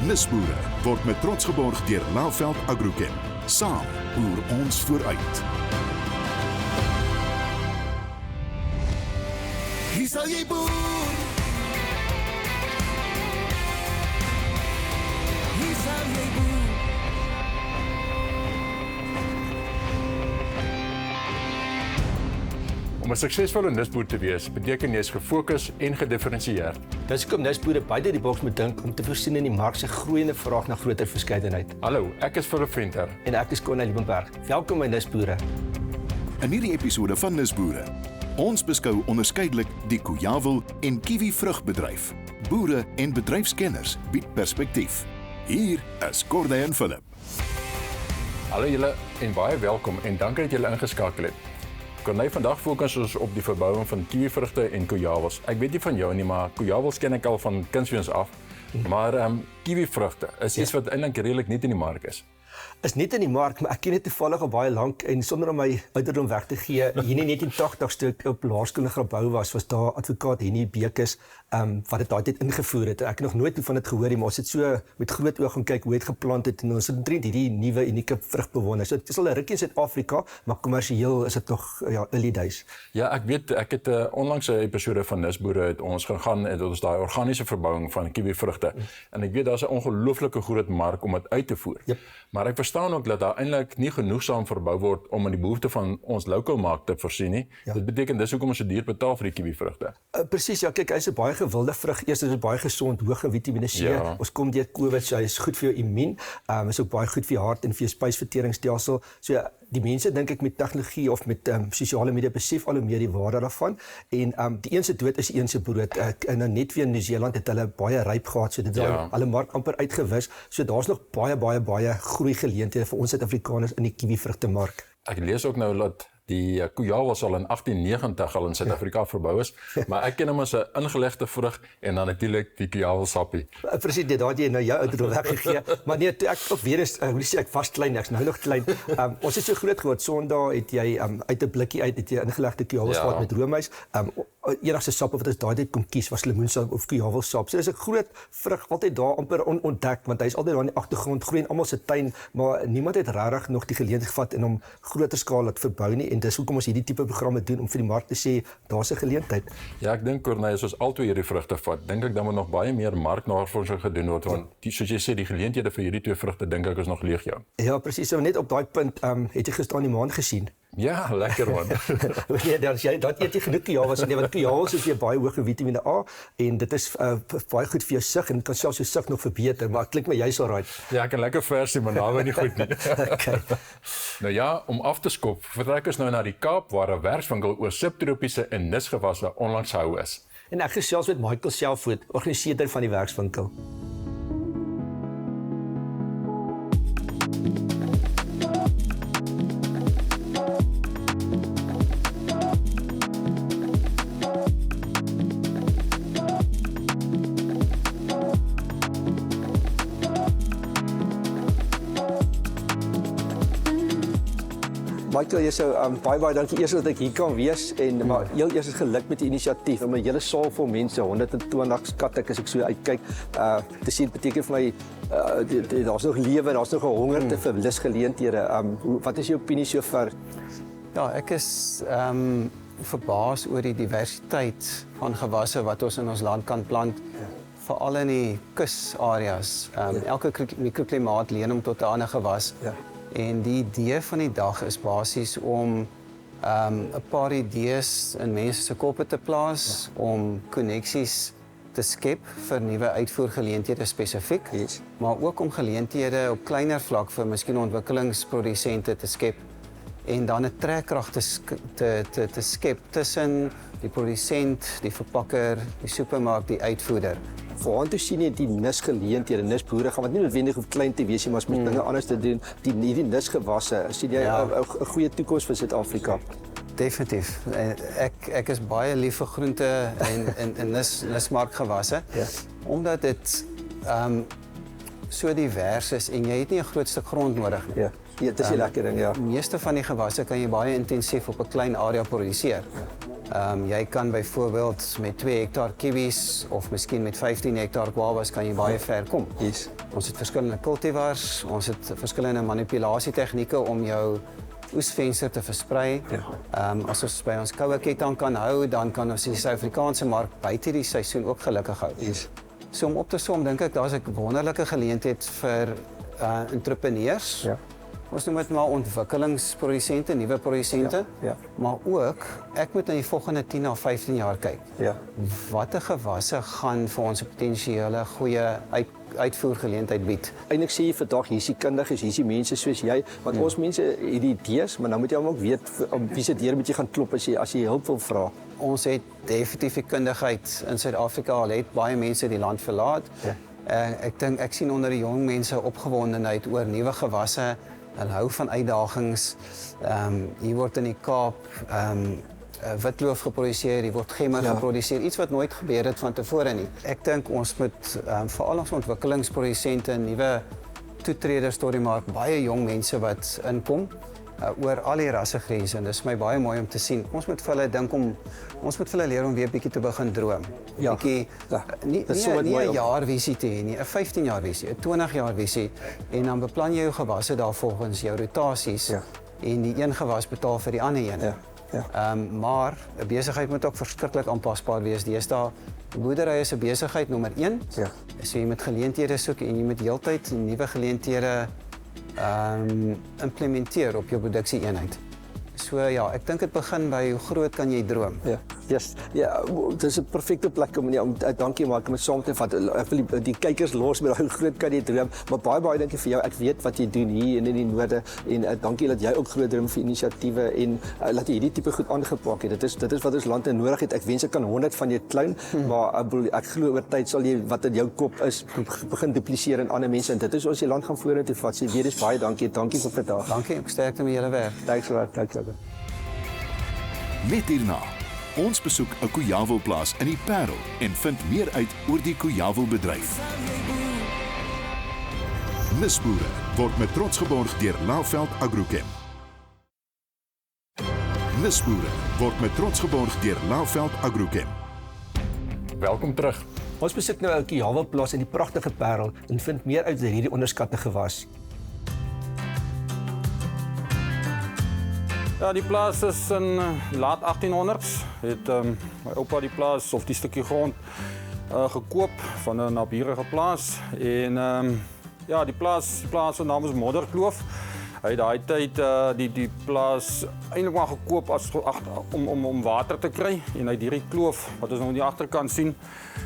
nisBOERE word met trots geborg deur Laveld Agrochem. Saam boer ons vooruit. Hier sal jy boer. Hier sal jy boer. Om 'n suksesvolle nisboer te wees, beteken jy is gefokus en gedifferensieerd. Dis hoekom nisboere buite die boks moet dink om te voorsien in die mark se groeiende vraag na groter verskeidenheid. Hallo, ek is Philip Venter. En ek is Koejawels Liebenberg. Welkom by nisBOERE. In hierdie episode van nisBOERE. Ons beskou onderskeidelik die Koejawel en Kiwi vrugbedryf. Boere en bedryfskenners bied perspektief. Hier is Koejawels en Philip. Hallo julle en baie welkom en dankie dat julle ingeskakel het. Vandag fokus ons op die verbouing van kiwivrugte en koejawels. Ek weet nie van jou nie, maar koejawels ken ek al van kindsweens af. Maar kiwivrugte is iets wat eintlik redelik nie in die mark is. Is nie in die mark, maar ek ken dit toevallig al baie lank en sonder om my ouderdom weg te gee, hier in 1980 toe ek op laerskool in Grabouw was daar advokaat Henny Bekes wat dit daai tyd ingevoer het. Ek het nog nooit van dit gehoor nie, maar ons het so met groot oog gaan kyk hoe het geplant het en ons het omtrent hierdie nuwe unieke vrug bewoon. So dit is al 'n rukkie in Suid-Afrika, maar kommersieel is dit nog early days. Ja, ek weet, ek het onlangs 'n episode van nisBOERE het ons gegaan en ons daai organiese verbouing van kiwivrugte. En ek weet daar's 'n ongelooflike groot mark om dit uit te voer. Yep. Maar ek verstaan ook dat daar eintlik nie genoegsaam verbou word om aan die behoefte van ons local mark te voorsien nie. Ja. Dit beteken dis hoekom ons so duur betaal vir die kiwivrugte. Presies, ja, kyk, hy's 'n baie gewilde vrug. Eers is dit baie gesond, hoog in Vitamiene C. Ja. Ons kom deur COVID, so hy is goed vir jou immuun. Is ook baie goed vir jou hart en vir jou spysverteringsstelsel. So die mense dink ek met tegnologie of met sosiale media besef al hoe meer die waarde daarvan. En die een se dood is die een se brood. En nou net weer in Nieu-Seeland het hulle baie ryp gehad, so dit het hulle mark amper uitgewis. So daar's nog baie groei geleenthede vir ons Suid-Afrikaners in die kiwivrugtemark. Ek lees ook nou dat die koejawels al in 1890 al in Suid-Afrika verbou is, maar ek ken hom as 'n ingelegde vrug en dan natuurlik die koejawelsappie. Presies, dit daai jy nou jou ouderdom weggegee. Maar nee, toe ek ook weer eens, hoe sê ek was klein, ek's nou nog klein. Ons het so groot geword. Sondag het jy uit 'n blikkie uit het jy ingelegde koejawels gehad met roomys. Enigste sap wat ons daai tyd kon kies was lemoensap of koejawelsap. So dis 'n groot vrug altyd daar amper onontdek, want hy's altyd daar in die agtergrond, groei in almal se tuin, maar niemand het regtig nog die geleentheid gevat en hom groter skaal laat verbou nie. En dis hoekom ons hierdie tipe programme doen om vir die mark te sê daar's 'n geleentheid. Ja, ek dink Corneille, as ons altoe hierdie vrugte vat, dink ek dan moet nog baie meer marknavorsing gedoen word, want soos jy sê, die geleenthede vir hierdie twee vrugte dink ek is nog legio. Ja, presies. So net op daai punt het jy gister aan die maan gesien. Ja, lekker man. Nee, dat eet jy genoeg koejawels en want koejawels is baie hoog in Vitamiene A en dit is baie goed vir jou sig en kan selfs jou sig nog verbeter, maar klink my jy's alright. Ja, ek 'n lekker versie, maar nou nie goed nie. Okay. Nou ja, om af te skop, vertrek ons nou na die Kaap waar 'n werkswinkel oor subtropiese en nisgewasse onlangs gehou is. En ek gesels met Michael Selfoot, organiseerder van die werkswinkel. Michael, jy sou baie dankie eers dat ek hier kan wees en maar heel eers is geluk met die inisiatief en my hele saal vol mense, 120 skat ek as ek so uitkyk. Te sien beteken vir my daar's nog lewe, daar's nog 'n hongerte vir lusgeleenthede. Wat is jou opinie sover? Ja, ek is verbaas oor die diversiteit van gewasse wat ons in ons land kan plant. Veral in die kusareas. Elke mikroklimaat leen hom tot 'n ander gewas. Ja. En die idee van die dag is basies om 'n paar idees in mense se koppe te plaas, om koneksies te skep vir nuwe uitvoergeleenthede spesifiek, maar ook om geleenthede op kleiner vlak vir miskien ontwikkelingsprodusente te skep en dan 'n trekkrag te skep tussen die produsent, die verpakker, die supermark, die uitvoerder. Waaraan toe sien jy die nisgeleenthede, nisboere gaan wat nie noodwendig hoef klein te wees nie, maar met dinge anders te doen, die nisgewasse. Sien jy 'n goeie toekoms vir Suid-Afrika? Definitief. Ek is baie lief vir groente en nismarkgewasse, omdat dit so divers is en jy het nie 'n groot stuk grond nodig nie. Ja, dit is 'n lekker ding, ja. Die meeste van die gewasse kan jy baie intensief op 'n klein area produseer. Jy kan byvoorbeeld met 2 hektaar kiwis of miskien met 15 hektaar koejawels kan jy baie ver kom. Yes. Ons het verskillende cultivars, ons het verskillende manipulasietegnieke om jou oesvenster te versprei. As ons by ons koue ketting kan hou, dan kan ons die Suid-Afrikaanse mark buite die seisoen ook gelukkig hou. Yes. So om op te som, dink ek daar's 'n wonderlike geleentheid vir entrepreneurs. Ja. Ons noem dit maar ontwikkelingsprodusente, nuwe produsente. Ja. Maar ook, ek moet in die volgende 10 na 15 jaar kyk. Ja. Watter gewasse gaan vir ons 'n potensiële goeie uitvoergeleentheid bied? Eintlik sê jy vandag hier's die kundiges, hier's die mense soos jy, want ons mense het die idees, maar nou moet jy ook weet om wie se deur moet jy gaan klop as jy hulp wil vra. Ons het definitief die kundigheid in Suid-Afrika, al het baie mense die land verlaat. Ja. Ek sien onder die jong mense opgewondenheid oor nuwe gewasse. Hulle hou van uitdagings. Hier word in die Kaap witloof geproduseer, hier word gemmer geproduseer, iets wat nooit gebeur het van tevore nie. Ek dink ons moet veral ons ontwikkelingsprodusente, nuwe toetreders tot die mark, baie jong mense wat inkom oor al die rassegrense en dis my baie mooi om te sien. Ons moet vir hulle leer om weer bietjie te begin droom. Ja. Bietjie nie 'n jaarvisie te hê nie, 'n 15 jaar visie, 'n 20 jaar visie en dan beplan jy jou gewasse daar volgens jou rotasies en die een gewas betaal vir die ander een. Ja. Maar 'n besigheid moet ook verskriklik aanpasbaar wees. Deesdae boerdery is 'n besigheid nommer 1. Ja. So jy moet geleenthede soek en jy moet heeltyd nuwe geleenthede implementeer op jou produksie-eenheid. So ja, ek dink dit begin by hoe groot kan jy droom? Ja. Yes. Ja, dit is 'n perfekte plek om dankie maak om saam te vat. Ek wil die kykers los met hoe groot kan jy droom, maar baie dankie vir jou. Ek weet wat jy doen hier in die noorde en dankie dat jy ook groot droom vir inisiatiewe en dat jy hierdie tipe goed aangepak het. Dit is wat ons land nodig het. Ek wens ek kan 100 van jou kloun, maar ek glo oor tyd sal jy wat in jou kop is begin dupliseer in ander mense en dit is ons die land gaan vorentoe vat. So weer eens baie dankie vir vandag. Dankie, ek sterkte met julle werk. Dankie. Net hierna. Ons besoek 'n koejawelplaas in die Parel en vind meer uit oor die koejawelbedryf. nisBOERE word met trots geborg deur Laveld Agrochem. nisBOERE word met trots geborg deur Laveld Agrochem. Welkom terug. Ons besoek nou 'n koejawelplaas in die pragtige Parel en vind meer uit oor hierdie onderskatte gewas. Ja, die plaas is in laat 1800s. Het my oupa die plaas of die stukkie grond gekoop van 'n naburige plaas en ja, die plaas se naam is Modderkloof. Hy het daai tyd die plaas eintlik maar gekoop as om water te kry en hy hierdie kloof wat ons nou aan die agterkant sien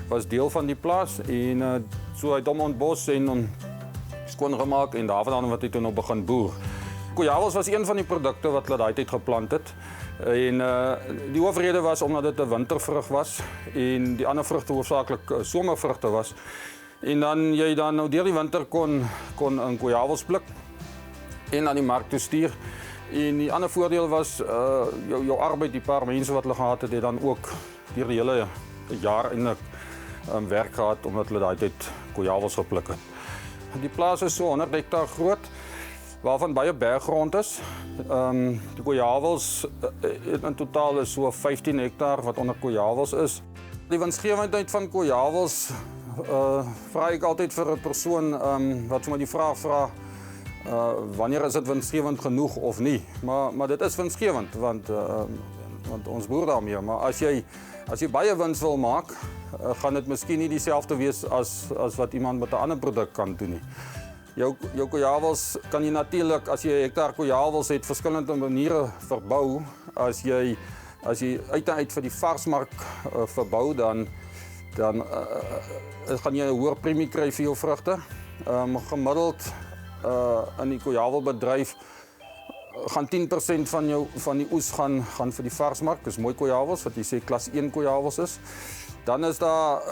was deel van die plaas en so hy het hom ontbos en skoon gemaak en daarvan wat hy toe nou begin boer. Koejawels was een van die produkte wat hulle daai tyd geplant het. En die hoofrede was omdat dit 'n wintervrug was en die ander vrugte hoofsaaklik somervrugte was. En dan jy dan nou deur die winter kon in koejawels pluk en aan die mark toe stuur. En die ander voordeel was jou arbeid, die paar mense wat hulle gehad het dan ook deur die hele jaar eintlik werk gehad omdat hulle daai tyd koejawels gepluk het. Die plaas is so 100 hektaar groot, waarvan baie berggrond is. Die koejawels in totaal is so 15 hektaar wat onder koejawels is. Die winsgewendheid van koejawels vra ek altyd vir 'n persoon wat vir my die vraag vra wanneer is dit winsgewend genoeg of nie. Maar dit is winsgewend want ons boer daarmee, maar as jy baie wins wil maak, gaan dit miskien nie dieselfde wees as wat iemand met 'n ander produk kan doen nie. Jou koejawels kan jy natuurlik, as jy 'n hektaar koejawels het, verskillende maniere verbou. As jy uit en uit vir die varsmark verbou, dan gaan jy 'n hoër premie kry vir jou vrugte. Gemiddeld in die koejawelbedryf gaan 10% van die oes gaan vir die varsmark. Dis mooi koejawels wat jy sê klas 1 koejawels is. Dan is daar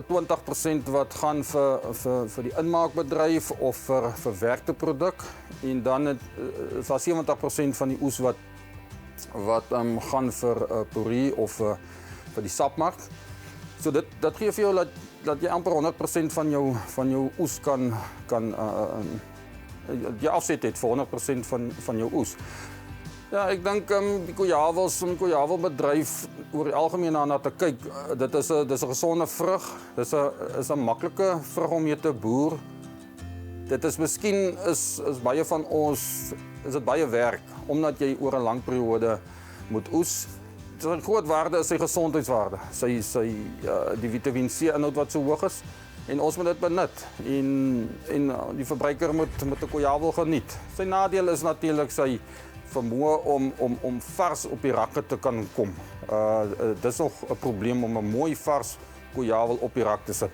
20% wat gaan vir die inmaakbedryf of vir verwerkte produk en dan is daar 70% van die oes wat gaan vir puree of vir die sapmark. So dit gee vir jou dat jy amper 100% van jou oes kan jy afset het vir 100% van jou oes. Ja, ek dink die Koejawels, om Koejawelbedryf oor die algemeen daarna te kyk, dis 'n gesonde vrug. Is 'n maklike vrug om mee te boer. Dit is miskien is baie van ons is dit baie werk omdat jy oor 'n lang periode moet oes. Sy groot waarde is sy gesondheidswaarde. Die Vitamien C inhoud wat so hoog is en ons moet dit benut en die verbruiker moet 'n Koejawel geniet. Sy nadeel is natuurlik sy vermoë om vars op die rakke te kan kom. Dis nog 'n probleem om 'n mooi vars Koejawel op die rak te sit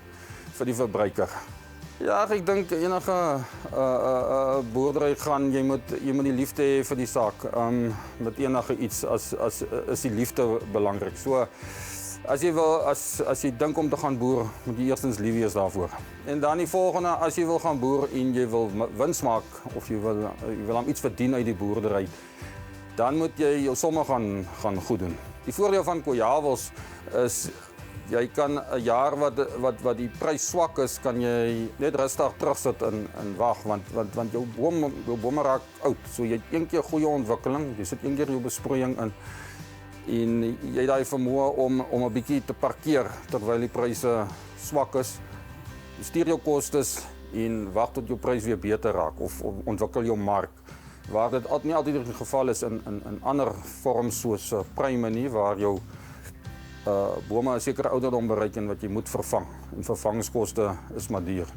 vir die verbruiker. Ja, ek dink enige boerdery gaan jy moet die liefde hê vir die saak. Met enige iets is die liefde belangrik. So as jy dink om te gaan boer, moet jy eerstens lief wees daarvoor. En dan die volgende, as jy wil gaan boer en jy wil wins maak of jy wil aan iets verdien uit die boerdery, dan moet jy jou somme gaan goed doen. Die voordeel van Koejawels is jy kan 'n jaar wat die prys swak is, kan jy net rustig terugsit en wag want jou bome raak oud. So jy het een keer goeie ontwikkeling, jy sit een keer jou besproeiing in en jy het daai vermoë om 'n bietjie te parkeer terwyl die pryse swak is. Jy stuur jou kostes en wag tot jou prys weer beter raak of ontwikkel jou mark. Waar dit nie altyd die geval is in ander vorms soos pryme nie, waar jou bome 'n sekere ouderdom bereik en wat jy moet vervang. En vervangingskoste is maar duur.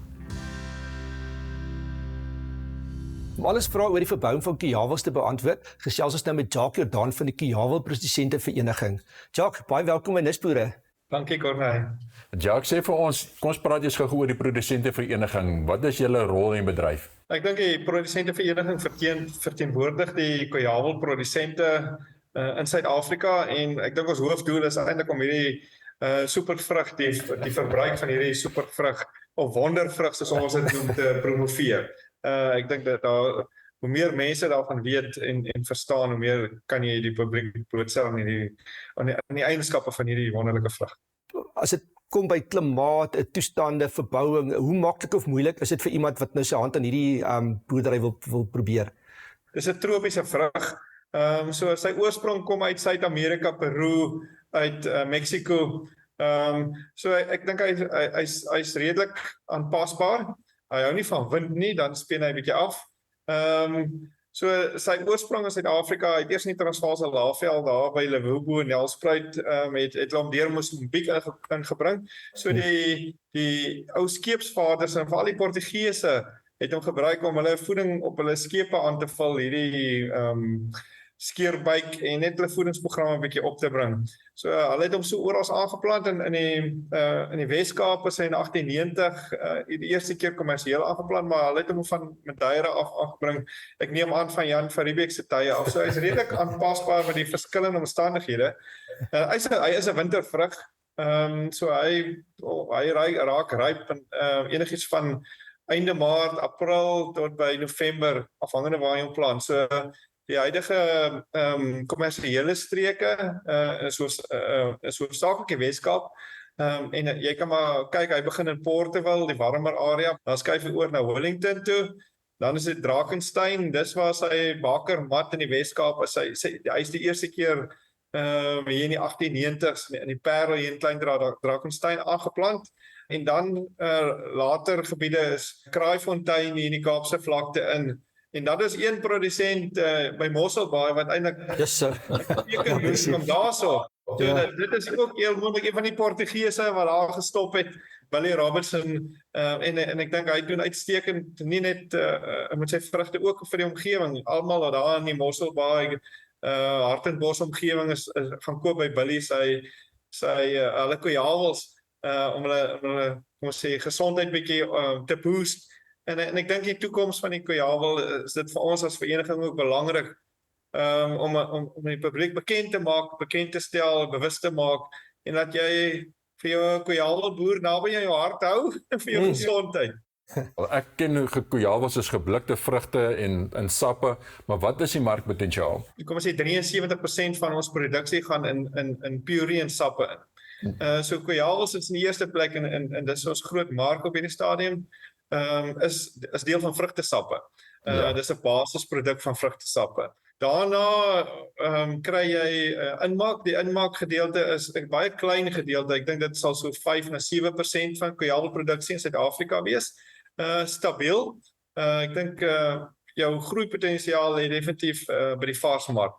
Om alles vrae oor die verbouing van Koejawels te beantwoord, gesels ons nou met Jacques Jordan van die Koejawel Produsente Vereniging. Jacques, baie welkom by nisBOERE. Dankie Corneille. Jacques, sê vir ons, kom ons praat eers gou oor die Produsente Vereniging. Wat is julle rol in die bedryf? Ek dink die Produsente Vereniging verteenwoordig die Koejawel produsente in Suid-Afrika en ek dink ons hoofdoel is eintlik om hierdie supervrug, die verbruik van hierdie supervrug of wondervrug soos ons dit noem te promoveer. Ek dink dat hoe meer mense daarvan weet en verstaan, hoe meer kan jy die publiek blootstel aan die eienskappe van hierdie wonderlike vrug. As dit kom by klimaat, toestande, verbouing, hoe maklik of moeilik is dit vir iemand wat nou sy hand aan hierdie boerdery wil probeer? Dis 'n tropiese vrug. So sy oorsprong kom uit Suid-Amerika, Peru, uit Mexico. So ek dink hy's redelik aanpasbaar. Hy hou nie van wind nie, dan speen hy 'n bietjie af. So sy oorsprong in Suid-Afrika, hy het eers in die Transvaalse Laagveld daar by Limpopo en Nelspruit het hom deur Mosambiek ingebring. So die ou skeepsvaarders en veral die Portugese het hom gebruik om hulle voeding op hulle skepe aan te vul, hierdie skeerbuik en net hulle voedingsprogramme 'n bietjie op te bring. So hulle het hom so oral aangeplant in die Weskaap is hy in 1890 die eerste keer kommersieel aangeplant, maar hulle het hom van Madeira af aangebring. Ek neem aan van Jan van Riebeeck se tye af. So hy is redelik aanpasbaar met die verskillende omstandighede. Hy is 'n wintervrug. So hy raak ryp en enigiets van einde Maart, April tot by November, afhangende waar jy hom plant. So die huidige kommersiële streke is hoofsaaklik die Weskaap. En jy kan maar kyk, hy begin in Portewil, die warmer area, dan skuif hy oor na Wellington toe. Dan is dit Drakensberg, dis waar sy bakermat in die Weskaap is. Hy is die eerste keer hier in die 1890s in die Parel hier in Klein Drakensberg aangeplant. En dan later gebiede is Kraaifontein hier in die Kaapse vlakte in. En dat is een produsent by Mosselbaai wat eintlik teken doen om daarso. Dit is ook heel moontlik een van die Portugese wat daar gestop het, Billy Robertson, en ek dink hy doen uitstekend nie net met sy vrugte ook vir die omgewing. Almal wat daar in die Mosselbaai Hartenbos omgewing is gaan koop by Billy hulle Koejawels om hulle kom ons sê gesondheid bietjie te boost. En ek dink die toekoms van die Koejawel is dit vir ons as vereniging ook belangrik om die publiek bekend te maak, bekend te stel, bewus te maak en dat jy vir jou Koejawel boer naby jou hart hou vir jou gesondheid. Ek ken Koejawels is geblikte vrugte en sappe, maar wat is die markpotensiaal? Kom ons sê 73% van ons produksie gaan in puree en sappe in. So Koejawels is in die eerste plek en dis ons groot mark op hierdie stadium. Is deel van vrugtesappe. Dis 'n basisproduk van vrugtesappe. Daarna kry jy inmaak. Die inmaakgedeelte is 'n baie klein gedeelte. Ek dink dit sal so 5 na 7% van koejawelproduksie in Suid-Afrika wees. Stabiel. Ek dink jou groeipotensiaal lê definitief by die varsmark.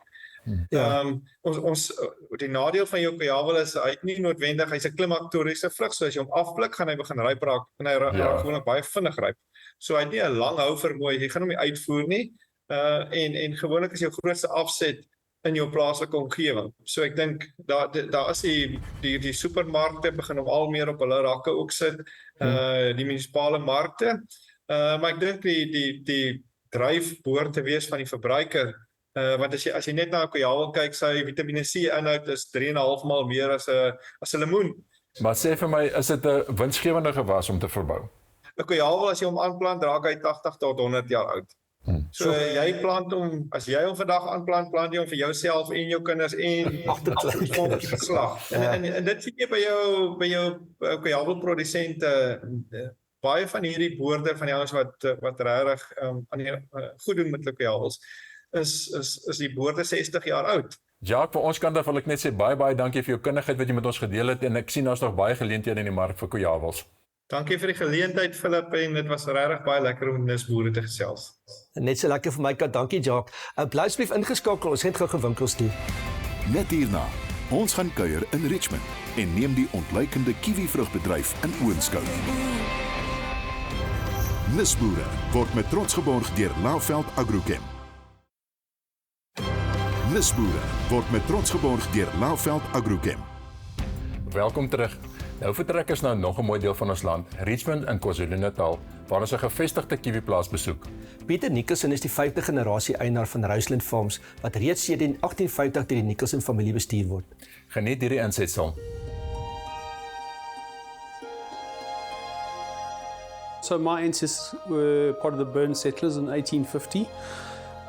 Die nadeel van jou koejawel is hy het nie noodwendig, hy's 'n klimakteriese vrug, so as jy hom afblik, gaan hy begin ryp raak en hy raak gewoonlik baie vinnig ryp. So hy het nie 'n lang hou vermoë, jy gaan hom nie uitvoer nie. En gewoonlik is jou grootste afset in jou plaaslike omgewing. So ek dink daar is die supermarkte begin hom al meer op hulle rakke ook sit, die munisipale markte. Maar ek dink die dryf behoort te wees van die verbruiker. Want as jy net na 'n koejawel kyk, sy Vitamine C inhoud is 3,5 maal meer as 'n lemoen. Maar sê vir my, is dit 'n winsgewende gewas om te verbou? 'n Koejawel as jy hom aanplant, raak hy 80 tot 100 jaar oud. So jy plant hom, as jy hom vandag aanplant, plant jy hom vir jouself en jou kinders en geslag. En dit sien jy by jou koejawelprodusente, baie van hierdie boorde van die ouens wat regtig goed doen met hulle koejawels, is die boorde 60 jaar oud. Jacques, vir ons kant af wil ek net sê baie dankie vir jou kundigheid wat jy met ons gedeel het en ek sien daar's nog baie geleenthede in die mark vir koejawels. Dankie vir die geleentheid, Philip, en dit was regtig baie lekker om nisBOERE te gesels. Net so lekker vir my kant, dankie Jacques. Bly asseblief ingeskakel, ons het gou gewinkels toe. Net hierna, ons gaan kuier in Richmond en neem die ontluikende Kiwi vrugbedryf in oënskou. nisBOERE word met trots geborg deur Laveld Agrochem. nisBOERE word met trots geborg deur Laveld Agrochem. Welkom terug. Nou vertrek ons nou nog 'n mooi deel van ons land, Richmond in KwaZulu-Natal, waar ons 'n gevestigde kiwiplaas besoek. Pieter Nicholson is die 5de generasie eienaar van Roseland Farms, wat reeds sedert 1850 deur die Nicholson familie bestuur word. Geniet hierdie insetsel. So my ancestors were part of the Burn settlers in 1850,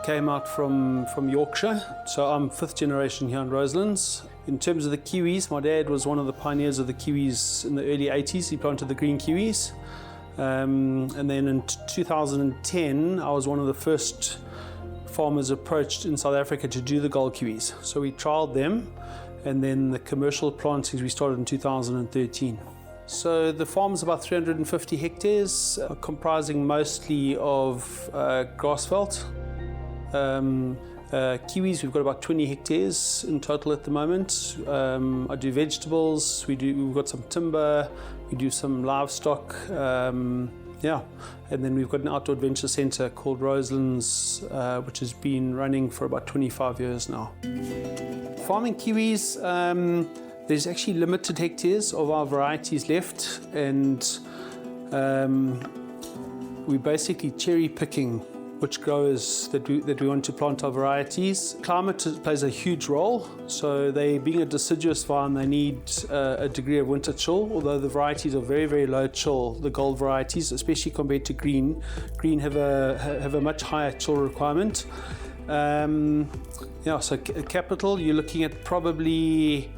came out from Yorkshire. So I'm 5th generation here in Roselands. In terms of the kiwis, my dad was one of the pioneers of the kiwis in the early 80s. He planted the green kiwis. And then in 2010, I was one of the first farmers approached in South Africa to do the gold kiwis. So we trialed them, and then the commercial plantings we started in 2013. So the farm is about 350 hectares, comprising mostly of grassveld. Kiwis, we've got about 20 hectares in total at the moment. I do vegetables, we've got some timber, we do some livestock, and then we've got an outdoor adventure centre called Roselands, which has been running for about 25 years now. Farming kiwis, there's actually limited hectares of our varieties left, and we're basically cherry picking which growers that we want to plant our varieties. Climate plays a huge role, so they, being a deciduous vine, they need a degree of winter chill, although the varieties are very, very low chill, the gold varieties, especially compared to green. Green have a much higher chill requirement. So capital, you're looking at probably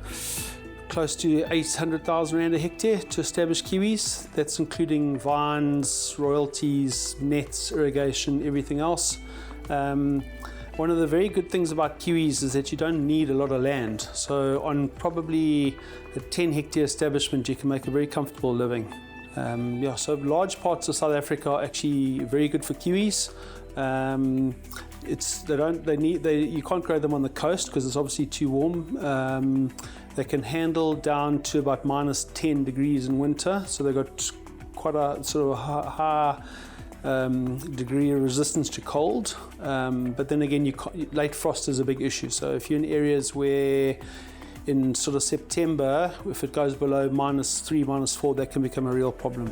close to 800,000 Rand a hectare to establish kiwis. That's including vines, royalties, nets, irrigation, everything else. One of the very good things about kiwis is that you don't need a lot of land. So on probably a 10 hectare establishment, you can make a very comfortable living. So large parts of South Africa are actually very good for kiwis. You can't grow them on the coast because it's obviously too warm. They can handle down to about minus 10 degrees in winter, so they've got quite a sort of high degree of resistance to cold. But then again, late frost is a big issue. So if you're in areas where in sort of September, if it goes below -3, -4, that can become a real problem.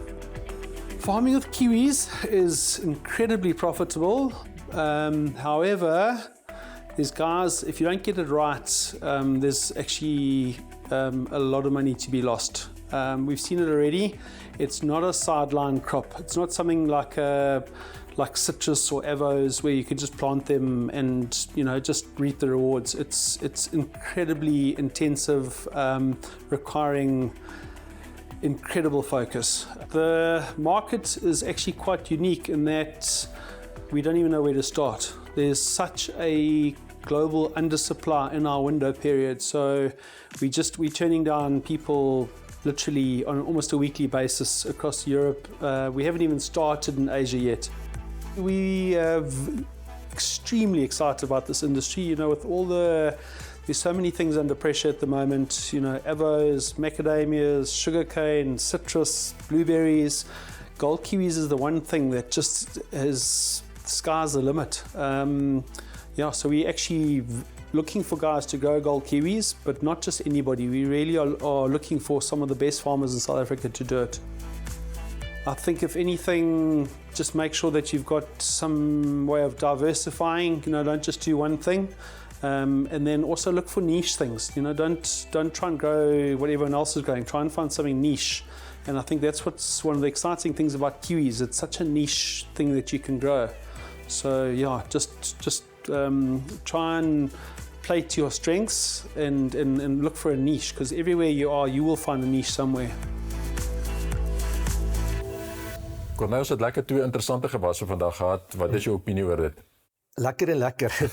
Farming of kiwis is incredibly profitable. However, guys, if you don't get it right, there's actually a lot of money to be lost. We've seen it already. It's not a sideline crop. It's not something like citrus or avos where you can just plant them and just reap the rewards. It's incredibly intensive, requiring incredible focus. The market is actually quite unique in that we don't even know where to start. There's such a global undersupply in our window period. So we're turning down people literally on almost a weekly basis across Europe. We haven't even started in Asia yet. We are extremely excited about this industry, you know, with there's so many things under pressure at the moment, you know, avos, macadamias, sugarcane, citrus, blueberries. Gold kiwis is the one thing that just is, sky's the limit. So we're actually looking for guys to grow gold kiwis, but not just anybody. We really are looking for some of the best farmers in South Africa to do it. I think if anything, just make sure that you've got some way of diversifying, you know, don't just do one thing. And then also look for niche things, you know, don't try and grow what everyone else is growing, try and find something niche. And I think that's what's one of the exciting things about kiwis, it's such a niche thing that you can grow. So yeah, just try and play to your strengths and look for a niche, because everywhere you are, you will find a niche somewhere. Koejawels het lekker 2 interessante gewasse vandag gehad. Wat is jou opinie oor dit? Lekker en lekker.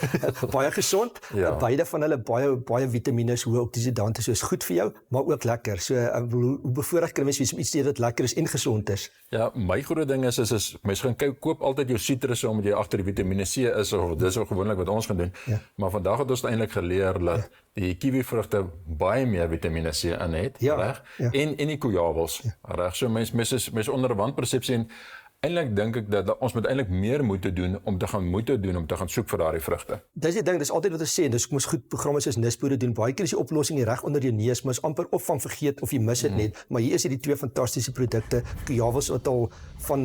Baie gesond. Ja. Beide van hulle baie vitamiene, hoë oksidante, so is goed vir jou, maar ook lekker. So hoe bevoorreg kan mens wees om iets te eet wat lekker is en gesond is? Ja, my groot ding is mens gaan koop altyd jou sitrusse omdat jy agter die Vitamiene C is, of dis ook gewoonlik wat ons gaan doen. Ja. Maar vandag het ons eintlik geleer dat die kiwi vrugte baie meer Vitamiene C in het, reg? Ja. En die Koejawels, reg? So mens onder 'n wanpersepsie en eintlik dink ek dat ons moet eintlik meer moeite doen om te gaan soek vir daardie vrugte. Dis die ding, dis altyd wat ons sê, dis kom ons goed programme soos nisBOERE doen. Baie keer is die oplossing reg onder jou neus, maar is amper of van vergeet of jy mis dit net. Maar hier is hierdie 2 fantastiese produkte, Koejawels wat al van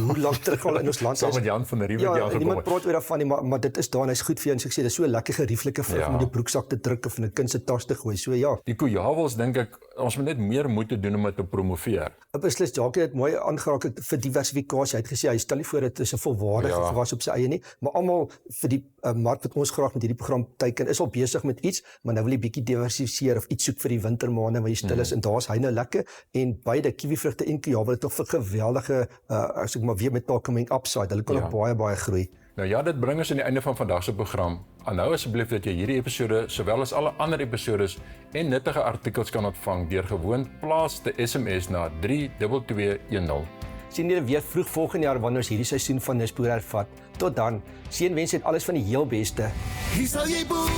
hoe lank terug al in ons land is. Saam met Jan van der Riewe het aangekom. Niemand praat oor daarvan nie, maar dit is daar en hy's goed vir jou en so ek sê, dis so 'n lekker gerieflike vrug om in jou broeksak te druk of in 'n kind se tas te gooi. So ja. Die Koejawels dink ek ons moet net meer moeite doen om dit te promoveer. Beslis, Jacques het mooi aangeraak vir diversifikasie. Hy het gesê hy stel nie voor dit is 'n volwaardige gewas op sy eie nie, maar almal vir die mark wat ons graag met hierdie program teiken is al besig met iets, maar nou wil jy bietjie diversifiseer of iets soek vir die wintermaande waar jy stil is en daar's hy nou lekker en beide kiwivrugte en Koejawels het tog vir geweldige as ek maar weer met coming upside. Hulle kan nog baie groei. Nou ja, dit bring ons aan die einde van vandag se program. Aanhou asseblief dat jy hierdie episode sowel as alle ander episodes en nuttige artikels kan ontvang deur gewoon plaas te SMS na 32210. Sien julle weer vroeg volgende jaar wanneer ons hierdie seisoen van nisBOERE hervat. Tot dan, seënwense en alles van die heel beste. Hier sal jy boer.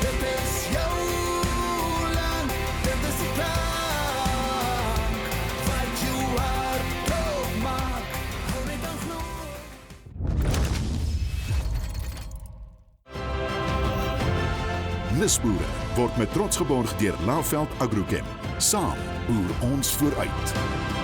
Dit is jou land, dit is die klank wat jou hart dood maak. Hou net aan glo. nisBOERE word met trots geborg deur Laveld Agrochem. Saam boer ons vooruit.